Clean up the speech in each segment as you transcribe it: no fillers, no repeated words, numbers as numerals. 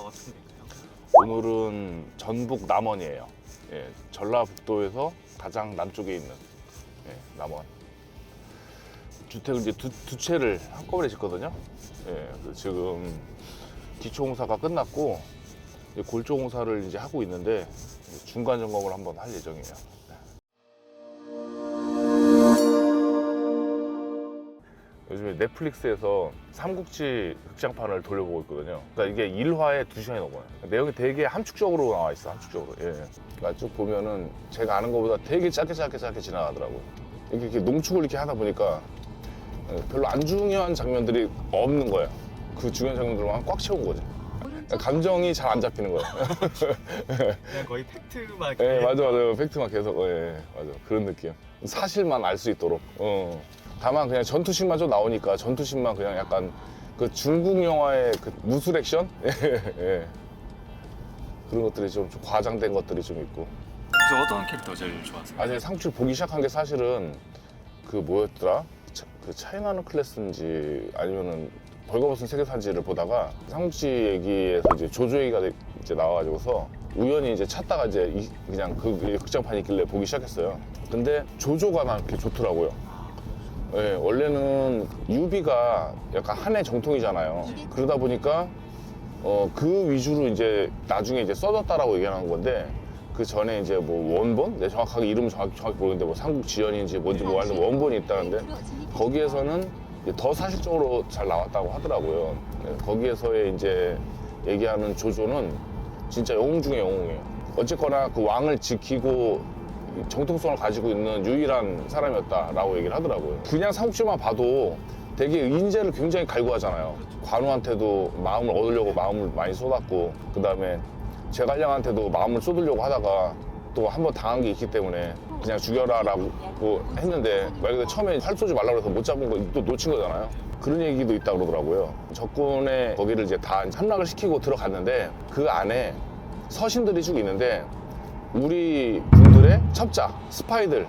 어떻게 될까요? 오늘은 전북 남원이에요. 예, 전라북도에서 가장 남쪽에 있는 남원. 주택을 이제 두 채를 한꺼번에 짓거든요. 예, 그래서 지금 기초공사가 끝났고 이제 골조공사를 이제 하고 있는데 중간 점검을 한번 할 예정이에요. 요즘에 넷플릭스에서 삼국지 극장판을 돌려보고 있거든요. 그러니까 이게 1화에 2시간이 넘어요. 내용이 되게 함축적으로 나와 있어, 함축적으로. 예. 그러니까 쭉 보면은 제가 아는 것보다 되게 짧게 지나가더라고요. 이렇게 농축을 이렇게 하다 보니까 별로 안 중요한 장면들이 없는 거예요. 그 중요한 장면들만 꽉 채운 거지. 그러니까 감정이 잘 안 잡히는 거예요. 그냥 거의 팩트만. 예, 맞아. 팩트만 계속, 맞아. 그런 느낌. 사실만 알 수 있도록. 다만 그냥 전투씬만 좀 나오니까 전투씬만 그냥 약간 그 중국 영화의 그 무술 액션? 예. 그런 것들이 좀 과장된 것들이 좀 있고. 그래서 어떤 캐릭터 제일 좋아하세요? 제가 삼국지를 보기 시작한 게 사실은 그 뭐였더라? 그 차이나는 클래스인지 아니면은 벌거벗은 세계사인지를 보다가 삼국지 얘기에서 이제 조조 얘기가 이제 나와가지고서 우연히 이제 찾다가 이제 그냥 그 극장판이 있길래 보기 시작했어요. 근데 조조가 난 그렇게 좋더라고요. 네, 원래는 유비가 약간 한해 정통이잖아요. 그러다 보니까 그 위주로 이제 나중에 이제 써졌다라고 얘기하는 건데 그 전에 이제 뭐 원본? 내 정확하게 이름은 정확히 모르는데 뭐 삼국지연인지 뭔지 뭐 하여튼 원본이 있다는데 거기에서는 이제 더 사실적으로 잘 나왔다고 하더라고요. 네, 거기에서의 이제 얘기하는 조조는 진짜 영웅 중에 영웅이에요. 어쨌거나 그 왕을 지키고 정통성을 가지고 있는 유일한 사람이었다라고 얘기를 하더라고요. 그냥 삼국지만 봐도 되게 인재를 굉장히 갈구하잖아요. 관우한테도 마음을 얻으려고 마음을 많이 쏟았고 그 다음에 제갈량한테도 마음을 쏟으려고 하다가 또 한 번 당한 게 있기 때문에 그냥 죽여라라고 했는데 말 그대로 처음에 활 쏘지 말라고 해서 못 잡은 거 또 놓친 거잖아요. 그런 얘기도 있다고 그러더라고요. 적군의 거기를 이제 다 함락을 시키고 들어갔는데 그 안에 서신들이 쭉 있는데 우리 분들의 첩자, 스파이들이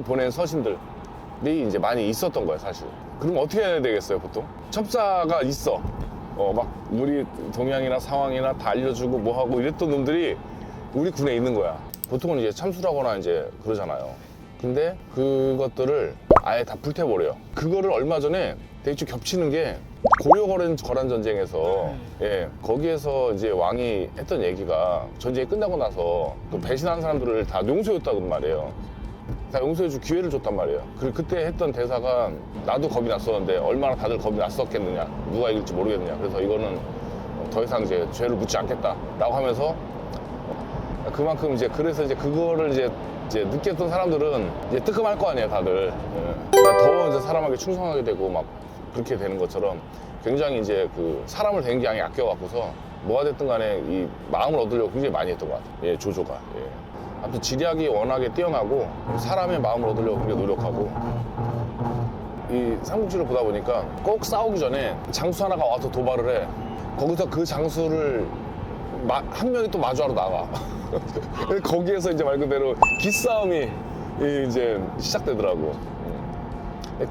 보낸 서신들이 이제 많이 있었던 거예요, 사실. 그럼 어떻게 해야 되겠어요, 보통? 첩자가 있어. 막 우리 동향이나 상황이나 다 알려주고 뭐하고 이랬던 놈들이 우리 군에 있는 거야. 보통은 이제 참수라거나 이제 그러잖아요. 근데 그것들을 아예 다 불태워버려요. 그거를 얼마 전에 되게 좀 겹치는 게 고려거란 전쟁에서 거기에서 이제 왕이 했던 얘기가 전쟁이 끝나고 나서 그 배신한 사람들을 다 용서해줬다는 말이에요. 다 용서해줄 기회를 줬단 말이에요. 그때 했던 대사가 나도 겁이 났었는데 얼마나 다들 겁이 났었겠느냐, 누가 이길지 모르겠느냐. 그래서 이거는 더 이상 이제 죄를 묻지 않겠다라고 하면서 그만큼 이제 그래서 이제 그거를 이제 느꼈던 사람들은 이제 뜨끔할 거 아니에요, 다들. 그러니까 더 이제 사람에게 충성하게 되고 막 그렇게 되는 것처럼 굉장히 이제 그 사람을 굉장히 아껴갖고서 뭐가 됐든 간에 이 마음을 얻으려고 굉장히 많이 했던 것 같아요. 조조가. 아무튼 지략이 워낙에 뛰어나고 사람의 마음을 얻으려고 굉장히 노력하고 이 삼국지를 보다 보니까 꼭 싸우기 전에 장수 하나가 와서 도발을 해. 거기서 그 장수를 한 명이 또 마주하러 나가. 거기에서 이제 말 그대로 기싸움이 이제 시작되더라고.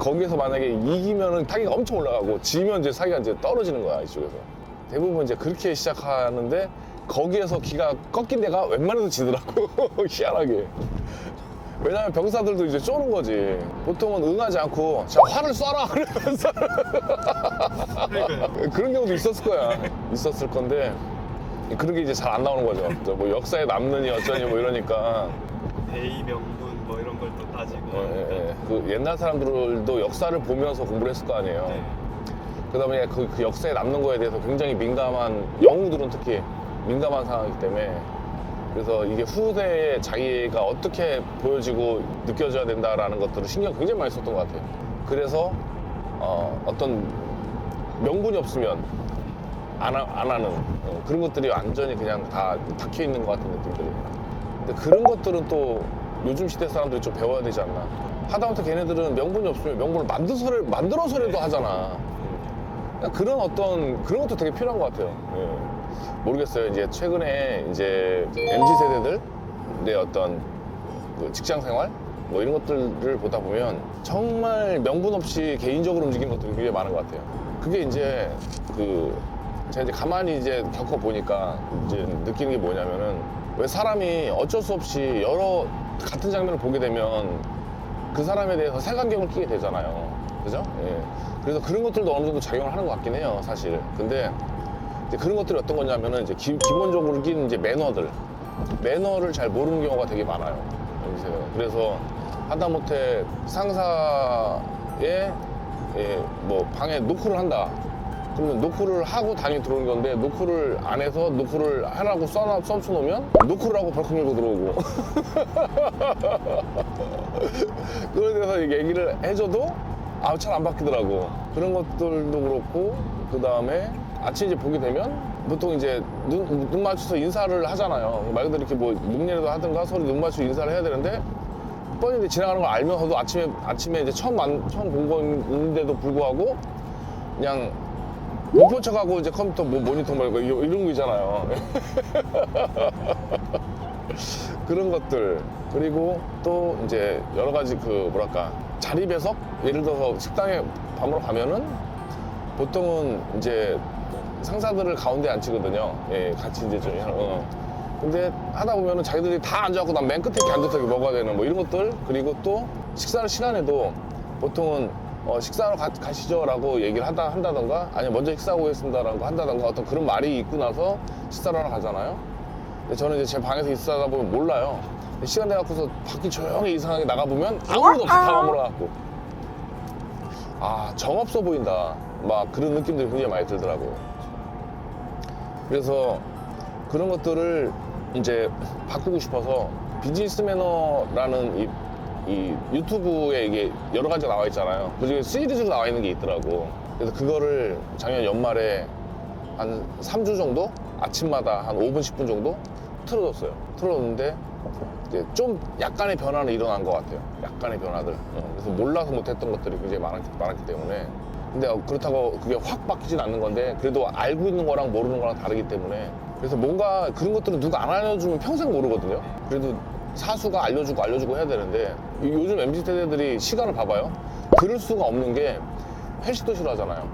거기에서 만약에 이기면은 타기가 엄청 올라가고 지면 이제 사기가 이제 떨어지는 거야, 이쪽에서. 대부분 이제 그렇게 시작하는데 거기에서 기가 꺾인 데가 웬만해도 지더라고. 희한하게. 왜냐면 병사들도 이제 쪼는 거지. 보통은 응하지 않고 자 활을 쏴라 그러면서 그런 경우도 있었을 거야. 있었을 건데 그런 게 이제 잘 안 나오는 거죠. 뭐 역사에 남느니 어쩌니 뭐 이러니까 대의 명분 뭐 이런 걸 또 따지고. 그 옛날 사람들도 역사를 보면서 공부를 했을 거 아니에요. 그다음에 그 역사에 남는 거에 대해서 굉장히 민감한 영웅들은 특히 민감한 상황이기 때문에 그래서 이게 후대의 자기가 어떻게 보여지고 느껴져야 된다라는 것들을 신경 굉장히 많이 썼던 것 같아요. 그래서 어떤 명분이 없으면 안 하는 그런 것들이 완전히 그냥 다 박혀 있는 것 같은 느낌들이. 근데 그런 것들은 또 요즘 시대 사람들이 좀 배워야 되지 않나. 하다못해 걔네들은 명분이 없으면 명분을 만들어서라도 하잖아. 그런 것도 되게 필요한 것 같아요. 모르겠어요. 이제 최근에 이제 MZ 세대들의 어떤 그 직장 생활 뭐 이런 것들을 보다 보면 정말 명분 없이 개인적으로 움직이는 것들이 굉장히 많은 것 같아요. 그게 이제 그 제가 이제 가만히 이제 겪어보니까 이제 느끼는 게 뭐냐면은 왜 사람이 어쩔 수 없이 여러 같은 장면을 보게 되면 그 사람에 대해서 색안경을 끼게 되잖아요. 그죠? 예. 그래서 그런 것들도 어느 정도 작용을 하는 것 같긴 해요, 사실. 근데 이제 그런 것들이 어떤 거냐면은 이제 기본적으로 낀 이제 매너를 잘 모르는 경우가 되게 많아요. 그래서 하다못해 상사의 뭐 방에 노크를 한다. 그러면 노크를 하고 당연히 들어오는 건데 노크를 안 해서 노크를 하라고 써놓으면 노크를 하고 벌컥 밀고 들어오고 그런 데서 얘기를 해줘도 잘 안 바뀌더라고. 그런 것들도 그렇고 그 다음에 아침 이제 보게 되면 보통 이제 눈 맞춰서 인사를 하잖아요. 말 그대로 이렇게 뭐 눈이라도 하든가 서로 눈 맞춰서 인사를 해야 되는데 뻔히 이제 지나가는 걸 알면서도 아침에 이제 처음 본 건데도 불구하고 그냥 못 본 척하고 이제 컴퓨터 뭐 모니터 말고 이런 거 있잖아요. 그런 것들. 그리고 또 이제 여러 가지 그 뭐랄까 자리 배석? 예를 들어서 식당에 밥 먹으러 가면은 보통은 이제 상사들을 가운데 앉히거든요. 예, 같이 이제 좀 근데 하다 보면은 자기들이 다 앉아갖고 난 맨 끝에 이렇게 앉아서 이렇게 먹어야 되는 뭐 이런 것들. 그리고 또 식사를 시간에도 보통은 식사하러 가시죠라고 얘기를 한다던가 아니면 먼저 식사하고 오겠습니다라고 한다던가 어떤 그런 말이 있고 나서 식사를 하러 가잖아요. 근데 저는 이제 제 방에서 있다 보면 몰라요. 시간 돼갖고서 밖이 조용히 이상하게 나가보면 아무것도 없어. 다 머물러갖고 정없어 보인다 막 그런 느낌들이 굉장히 많이 들더라고요. 그래서 그런 것들을 이제 바꾸고 싶어서 비즈니스 매너라는 이 유튜브에 이게 여러 가지가 나와 있잖아요. 그중에 시리즈로 나와 있는 게 있더라고. 그래서 그거를 작년 연말에 한 3주 정도 아침마다 한 5분 10분 정도 틀어줬어요. 틀어줬는데 이제 좀 약간의 변화는 일어난 것 같아요. 약간의 변화들. 그래서 몰라서 못했던 것들이 굉장히 많았기 때문에. 근데 그렇다고 그게 확 바뀌진 않는 건데 그래도 알고 있는 거랑 모르는 거랑 다르기 때문에 그래서 뭔가 그런 것들은 누가 안 알려주면 평생 모르거든요. 그래도 사수가 알려주고 해야 되는데 요즘 MZ 세대들이 시간을 봐봐요. 그럴 수가 없는 게 회식도 싫어하잖아요.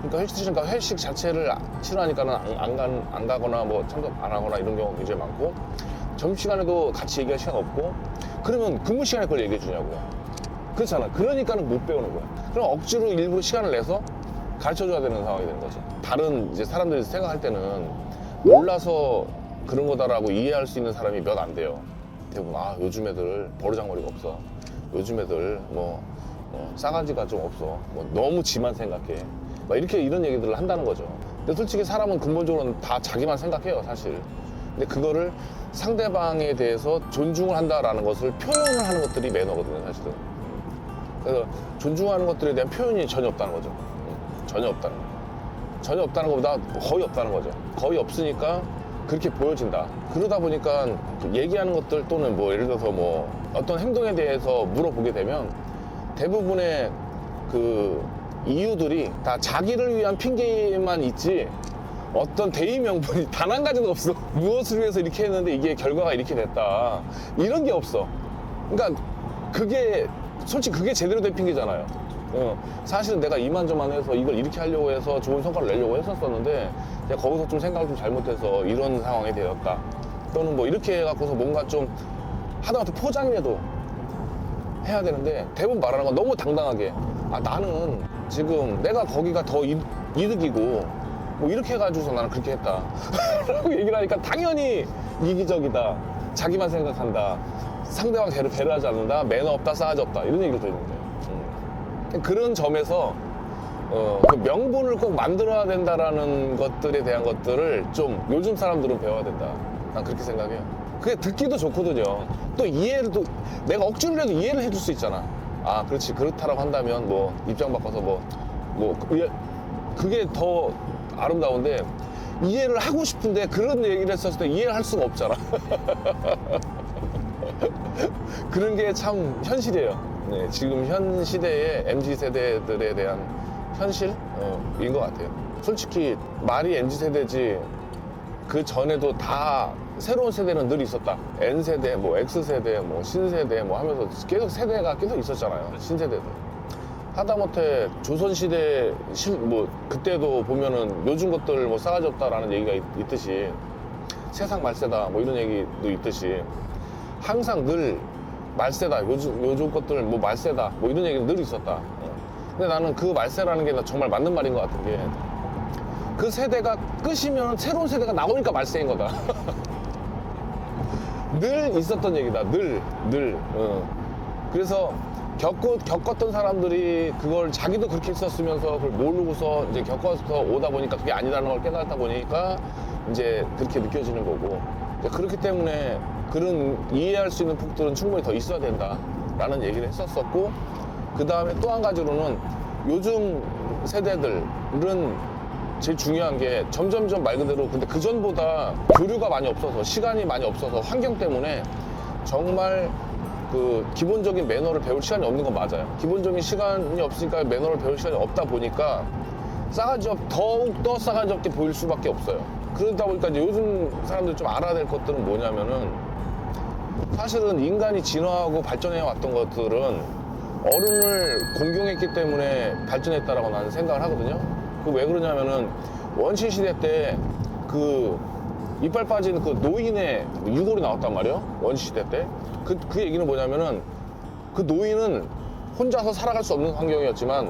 그러니까 회식 자체를 싫어하니까는 안 가거나 뭐 참석 안 하거나 이런 경우가 굉장히 많고 점심시간에도 같이 얘기할 시간 없고 그러면 근무 시간에 그걸 얘기해 주냐고요. 그렇잖아. 그러니까는 못 배우는 거야. 그럼 억지로 일부러 시간을 내서 가르쳐 줘야 되는 상황이 되는 거죠. 다른 이제 사람들이 생각할 때는 몰라서 그런 거다라고 이해할 수 있는 사람이 몇 안 돼요. 대부분 요즘 애들 버르장머리가 없어. 요즘 애들 싸가지가 좀 없어. 너무 지만 생각해. 막 이런 얘기들을 한다는 거죠. 근데 솔직히 사람은 근본적으로는 다 자기만 생각해요, 사실. 근데 그거를 상대방에 대해서 존중을 한다라는 것을 표현을 하는 것들이 매너거든요, 사실은. 그래서 존중하는 것들에 대한 표현이 전혀 없다는 거죠. 전혀 없다는 거죠. 전혀 없다는 것보다 거의 없다는 거죠. 거의 없으니까 그렇게 보여진다. 그러다 보니까 얘기하는 것들 또는 뭐 예를 들어서 뭐 어떤 행동에 대해서 물어보게 되면 대부분의 그 이유들이 다 자기를 위한 핑계만 있지 어떤 대의 명분이 단 한 가지도 없어. 무엇을 위해서 이렇게 했는데 이게 결과가 이렇게 됐다. 이런 게 없어. 그러니까 솔직히 그게 제대로 된 핑계잖아요. 사실은 내가 이만저만해서 이걸 이렇게 하려고 해서 좋은 성과를 내려고 했었는데 내가 거기서 좀 생각을 좀 잘못해서 이런 상황이 되었다. 또는 뭐 이렇게 해갖고서 뭔가 좀 하다못해 포장이라도 해야 되는데 대부분 말하는 건 너무 당당하게 나는 지금 내가 거기가 더 이득이고 뭐 이렇게 해가지고서 나는 그렇게 했다 라고 얘기를 하니까 당연히 이기적이다, 자기만 생각한다, 상대방 배려하지 않는다, 매너 없다, 싸가지 없다 이런 얘기를 들리는 거예요. 그런 점에서 그 명분을 꼭 만들어야 된다라는 것들에 대한 것들을 좀 요즘 사람들은 배워야 된다. 난 그렇게 생각해요. 그게 듣기도 좋거든요. 또 내가 억지로 해도 이해를 해줄 수 있잖아. 그렇지, 그렇다라고 한다면 뭐 입장 바꿔서 그게 더 아름다운데 이해를 하고 싶은데 그런 얘기를 했었을 때 이해를 할 수가 없잖아. 그런 게 참 현실이에요. 네, 지금 현 시대의 MZ 세대들에 대한 현실인 것 같아요. 솔직히 말이 MZ 세대지 그 전에도 다 새로운 세대는 늘 있었다. N세대, 뭐 X세대, 뭐 신세대 뭐 하면서 계속 세대가 계속 있었잖아요. 신세대들. 하다못해 조선시대 뭐 그때도 보면은 요즘 것들 뭐 싸가지 없다라는 얘기가 있듯이 세상 말세다 뭐 이런 얘기도 있듯이 항상 늘 말세다 요즘 것들 뭐 말세다 뭐 이런 얘기는 늘 있었다. 근데 나는 그 말세라는 게 정말 맞는 말인 것 같은 게 그 세대가 끝이면 새로운 세대가 나오니까 말세인 거다. 늘 있었던 얘기다. 늘. 그래서 겪었던 사람들이 그걸 자기도 그렇게 했었으면서 그걸 모르고서 이제 겪어서 오다 보니까 그게 아니라는 걸 깨달다 보니까 이제 그렇게 느껴지는 거고. 그렇기 때문에 그런 이해할 수 있는 폭들은 충분히 더 있어야 된다라는 얘기를 했었었고, 그 다음에 또 한 가지로는 요즘 세대들은 제일 중요한 게 점점점 말 그대로 근데 그전보다 교류가 많이 없어서 시간이 많이 없어서 환경 때문에 정말 그 기본적인 매너를 배울 시간이 없는 건 맞아요. 기본적인 시간이 없으니까 매너를 배울 시간이 없다 보니까 더욱더 싸가지 없게 보일 수밖에 없어요. 그러다 보니까 이제 요즘 사람들이 좀 알아야 될 것들은 뭐냐면은 사실은 인간이 진화하고 발전해 왔던 것들은 어른을 공경했기 때문에 발전했다라고 나는 생각을 하거든요. 그 왜 그러냐면은 원시 시대 때 그 이빨 빠진 그 노인의 유골이 나왔단 말이에요. 원시 시대 때. 그 얘기는 뭐냐면은 그 노인은 혼자서 살아갈 수 없는 환경이었지만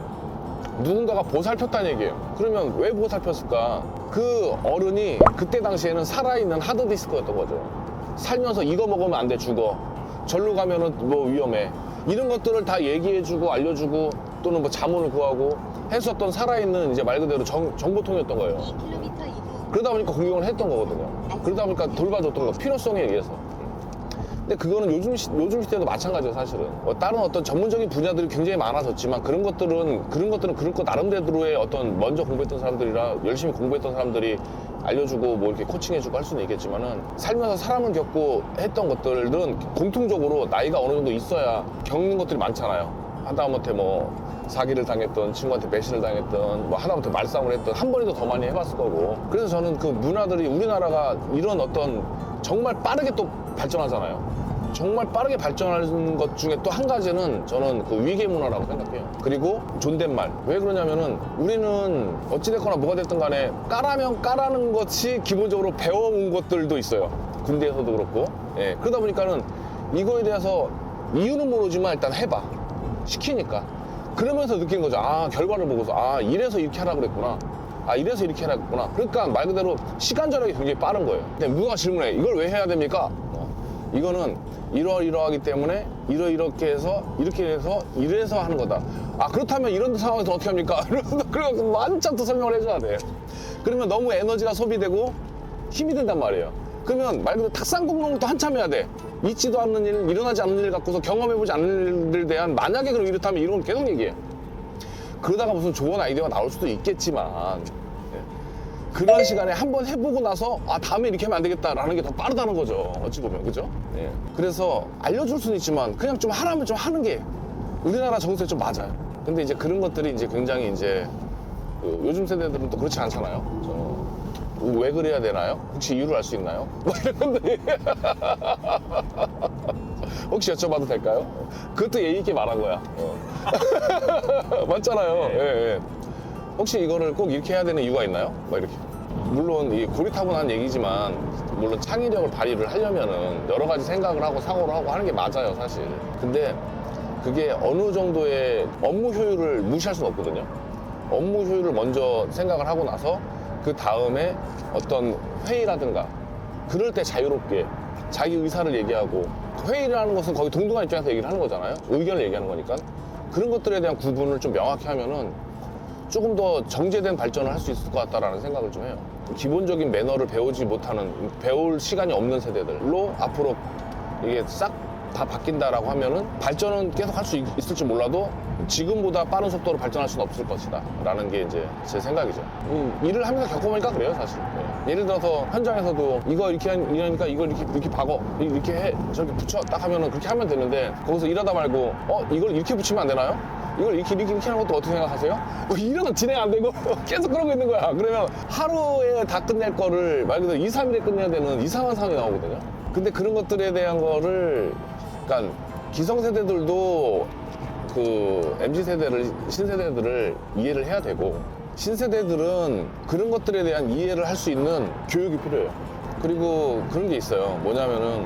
누군가가 보살폈다는 얘기예요. 그러면 왜 보살폈을까? 그 어른이 그때 당시에는 살아있는 하드디스크였던 거죠. 살면서 이거 먹으면 안 돼, 죽어. 절로 가면은 뭐 위험해. 이런 것들을 다 얘기해주고 알려주고 또는 뭐 자문을 구하고 했었던 살아있는 이제 말 그대로 정보통이었던 거예요. 2km 이후 그러다 보니까 공경을 했던 거거든요. 그러다 보니까 돌봐줬던 거, 필요성에 의해서. 근데 그거는 요즘 시대도 마찬가지예요, 사실은. 다른 어떤 전문적인 분야들이 굉장히 많아졌지만 그런 것들은 그런 것 나름대로의 어떤 먼저 공부했던 사람들이라 열심히 공부했던 사람들이 알려주고 뭐 이렇게 코칭해주고 할 수는 있겠지만은 살면서 사람을 겪고 했던 것들은 공통적으로 나이가 어느 정도 있어야 겪는 것들이 많잖아요. 하다못해 뭐 사기를 당했던, 친구한테 배신을 당했던, 뭐 하다못해 말싸움을 했던 한 번이라도 더 많이 해봤을 거고. 그래서 저는 그 문화들이 우리나라가 이런 어떤 정말 빠르게 또 발전하잖아요. 정말 빠르게 발전하는 것 중에 또 한 가지는 저는 그 위계 문화라고 생각해요. 그리고 존댓말. 왜 그러냐면은 우리는 어찌됐거나 뭐가 됐든 간에 까라면 까라는 것이 기본적으로 배워온 것들도 있어요. 군대에서도 그렇고. 예. 그러다 보니까는 이거에 대해서 이유는 모르지만 일단 해봐. 시키니까. 그러면서 느끼는 거죠. 아, 결과를 보고서 아, 이래서 이렇게 하라 그랬구나. 아, 이래서 이렇게 하라 그랬구나. 그러니까 말 그대로 시간 절약이 굉장히 빠른 거예요. 근데 누가 질문해. 이걸 왜 해야 됩니까? 이거는 이러이러하기 때문에 이렇게 해서 이래서 하는 거다. 아, 그렇다면 이런 상황에서 어떻게 합니까? 그래서 만참 또 설명을 해줘야 돼. 그러면 너무 에너지가 소비되고 힘이 든단 말이에요. 그러면 말 그대로 탁상공론을 또 한참 해야 돼. 있지도 않는 일, 일어나지 않는 일 갖고서 경험해보지 않는 일에 대한 만약에 그럼 이렇다면 이런 걸 계속 얘기해. 그러다가 무슨 좋은 아이디어가 나올 수도 있겠지만 그런 시간에 한번 해보고 나서 아, 다음에 이렇게 하면 안 되겠다라는 게 더 빠르다는 거죠. 어찌 보면. 그죠? 예. 그래서 알려줄 수는 있지만 그냥 좀 하라면 좀 하는 게 우리나라 정서에 좀 맞아요. 근데 이제 그런 것들이 이제 굉장히 이제 그 요즘 세대들은 또 그렇지 않잖아요. 왜 그래야 되나요? 혹시 이유를 알 수 있나요? 뭐 이런 건데. 혹시 여쭤봐도 될까요? 그것도 예의 있게 말한 거야. 맞잖아요. 예, 예. 혹시 이거를 꼭 이렇게 해야 되는 이유가 있나요? 막 이렇게. 물론 이 고리타분한 얘기지만 물론 창의력을 발휘를 하려면은 여러 가지 생각을 하고 사고를 하고 하는 게 맞아요, 사실. 근데 그게 어느 정도의 업무 효율을 무시할 수는 없거든요. 업무 효율을 먼저 생각을 하고 나서 그 다음에 어떤 회의라든가 그럴 때 자유롭게 자기 의사를 얘기하고 회의를 하는 것은 거의 동등한 입장에서 얘기를 하는 거잖아요. 의견을 얘기하는 거니까. 그런 것들에 대한 구분을 좀 명확히 하면은 조금 더 정제된 발전을 할 수 있을 것 같다라는 생각을 좀 해요. 기본적인 매너를 배우지 못하는, 배울 시간이 없는 세대들로 앞으로 이게 싹 다 바뀐다라고 하면은 발전은 계속 할 수 있을지 몰라도 지금보다 빠른 속도로 발전할 수는 없을 것이다 라는 게 이제 제 생각이죠. 일을 하면서 겪어보니까 그래요, 사실. 예를 들어서 현장에서도 이거 이렇게 하니까 이걸 이렇게 박어, 이렇게 해, 저렇게 붙여 딱 하면은 그렇게 하면 되는데 거기서 일하다 말고 이걸 이렇게 붙이면 안 되나요? 이걸 이렇게 하는 것도 어떻게 생각하세요? 이러다 진행 안 되고 계속 그러고 있는 거야. 그러면 하루에 다 끝낼 거를 말 그대로 2, 3일에 끝내야 되는 이상한 상황이 나오거든요. 근데 그런 것들에 대한 거를 그러니까 기성세대들도 그 MZ 세대를 신세대들을 이해를 해야 되고 신세대들은 그런 것들에 대한 이해를 할 수 있는 교육이 필요해요. 그리고 그런 게 있어요. 뭐냐면은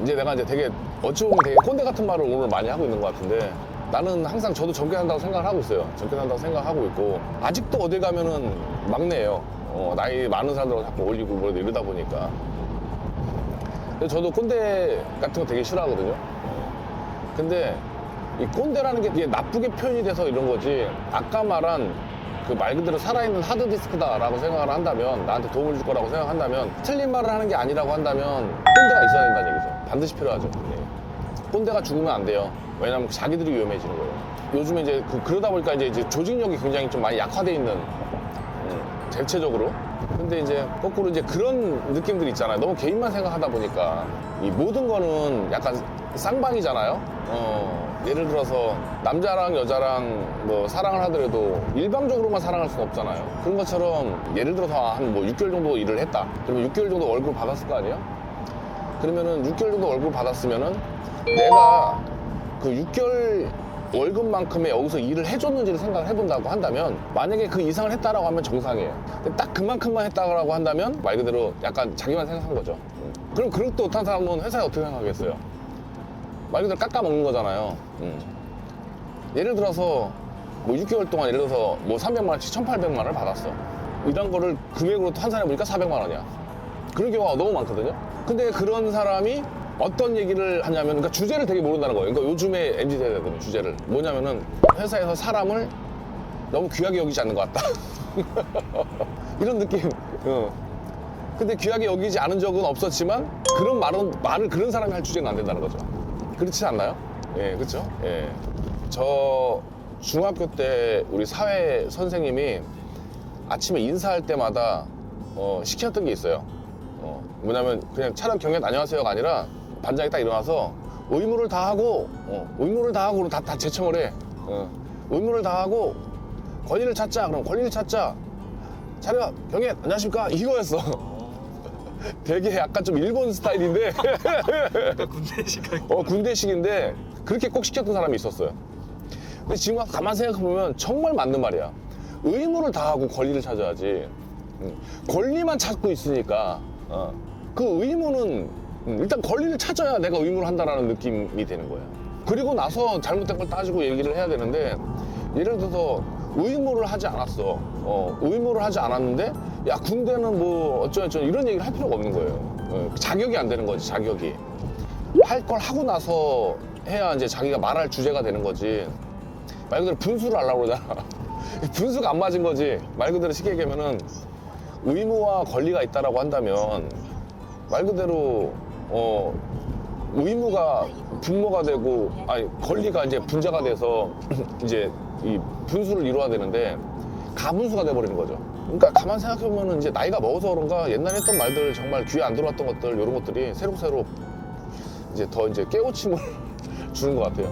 이제 내가 이제 되게 어찌 보면 되게 꼰대 같은 말을 오늘 많이 하고 있는 것 같은데 나는 항상 저도 젊게 산다고 생각을 하고 있어요. 젊게 산다고 생각하고 있고 아직도 어디 가면은 막내예요. 나이 많은 사람들하고 자꾸 어울리고 뭐 이러다 보니까. 그래서 저도 꼰대 같은 거 되게 싫어하거든요. 근데 이 꼰대라는 게 이게 나쁘게 표현이 돼서 이런 거지 아까 말한 그 말 그대로 살아있는 하드디스크다라고 생각을 한다면 나한테 도움을 줄 거라고 생각한다면 틀린 말을 하는 게 아니라고 한다면 꼰대가 있어야 된다는 얘기죠. 반드시 필요하죠. 네. 꼰대가 죽으면 안 돼요. 왜냐면 자기들이 위험해지는 거예요. 요즘에 이제 그러다 보니까 이제 조직력이 굉장히 좀 많이 약화돼 있는 대체적으로. 근데 이제 거꾸로 이제 그런 느낌들 있잖아요. 너무 개인만 생각하다 보니까 이 모든 거는 약간 쌍방이잖아요. 예를 들어서 남자랑 여자랑 뭐 사랑을 하더라도 일방적으로만 사랑할 수는 없잖아요. 그런 것처럼 예를 들어서 한 뭐 6개월 정도 일을 했다. 그러면 6개월 정도 월급을 받았을 거 아니에요? 그러면은 6개월 정도 월급을 받았으면은 내가 그 6개월 월급만큼의 여기서 일을 해줬는지를 생각을 해본다고 한다면 만약에 그 이상을 했다라고 하면 정상이에요. 근데 딱 그만큼만 했다고 한다면 말 그대로 약간 자기만 생각한 거죠. 그럼 그렇게 못한 사람은 회사에 어떻게 생각하겠어요? 말 그대로 깎아먹는 거잖아요. 예를 들어서 뭐 6개월 동안 예를 들어서 뭐 300만 원치 1,800만 원을 받았어. 이런 거를 금액으로 환산해 보니까 400만 원이야. 그런 경우가 너무 많거든요. 근데 그런 사람이 어떤 얘기를 하냐면 그러니까 주제를 되게 모른다는 거예요. 그러니까 요즘에 MZ 세대들은 주제를 뭐냐면은 회사에서 사람을 너무 귀하게 여기지 않는 것 같다. 이런 느낌. 근데 귀하게 여기지 않은 적은 없었지만 그런 말을 그런 사람이 할 주제는 안 된다는 거죠. 그렇지 않나요? 예, 그렇죠? 예. 저 중학교 때 우리 사회 선생님이 아침에 인사할 때마다 시켰던 게 있어요. 뭐냐면 그냥 차렷 경례 안녕하세요가 아니라 반장이 딱 일어나서 의무를 다하고 의무를 다하고 다 제청을 해. 의무를 다하고 권위를 찾자. 그럼 권위를 찾자. 차렷 경례 안녕하십니까? 이거였어. 되게 약간 좀 일본 스타일인데 약간 군대식. 군대식인데 그렇게 꼭 시켰던 사람이 있었어요. 근데 지금 가만 생각해보면 정말 맞는 말이야. 의무를 다하고 권리를 찾아야지. 권리만 찾고 있으니까 그 의무는 일단 권리를 찾아야 내가 의무를 한다라는 느낌이 되는 거예요. 그리고 나서 잘못된 걸 따지고 얘기를 해야 되는데 예를 들어서 의무를 하지 않았어. 의무를 하지 않았는데 야 군대는 뭐 어쩌고저쩌고 이런 얘기를 할 필요가 없는 거예요. 자격이 안 되는 거지. 자격이 할 걸 하고 나서 해야 이제 자기가 말할 주제가 되는 거지. 말 그대로 분수를 하려고 그러잖아. 분수가 안 맞은 거지. 말 그대로 쉽게 얘기하면은 의무와 권리가 있다라고 한다면 말 그대로 의무가 분모가 되고 아니 권리가 이제 분자가 돼서 이제 이 분수를 이루어야 되는데 가분수가 돼버리는 거죠. 그러니까 가만 생각해보면 이제 나이가 먹어서 그런가 옛날에 했던 말들 정말 귀에 안 들어왔던 것들 이런 것들이 새록새록 이제 더 이제 깨우침을 주는 것 같아요.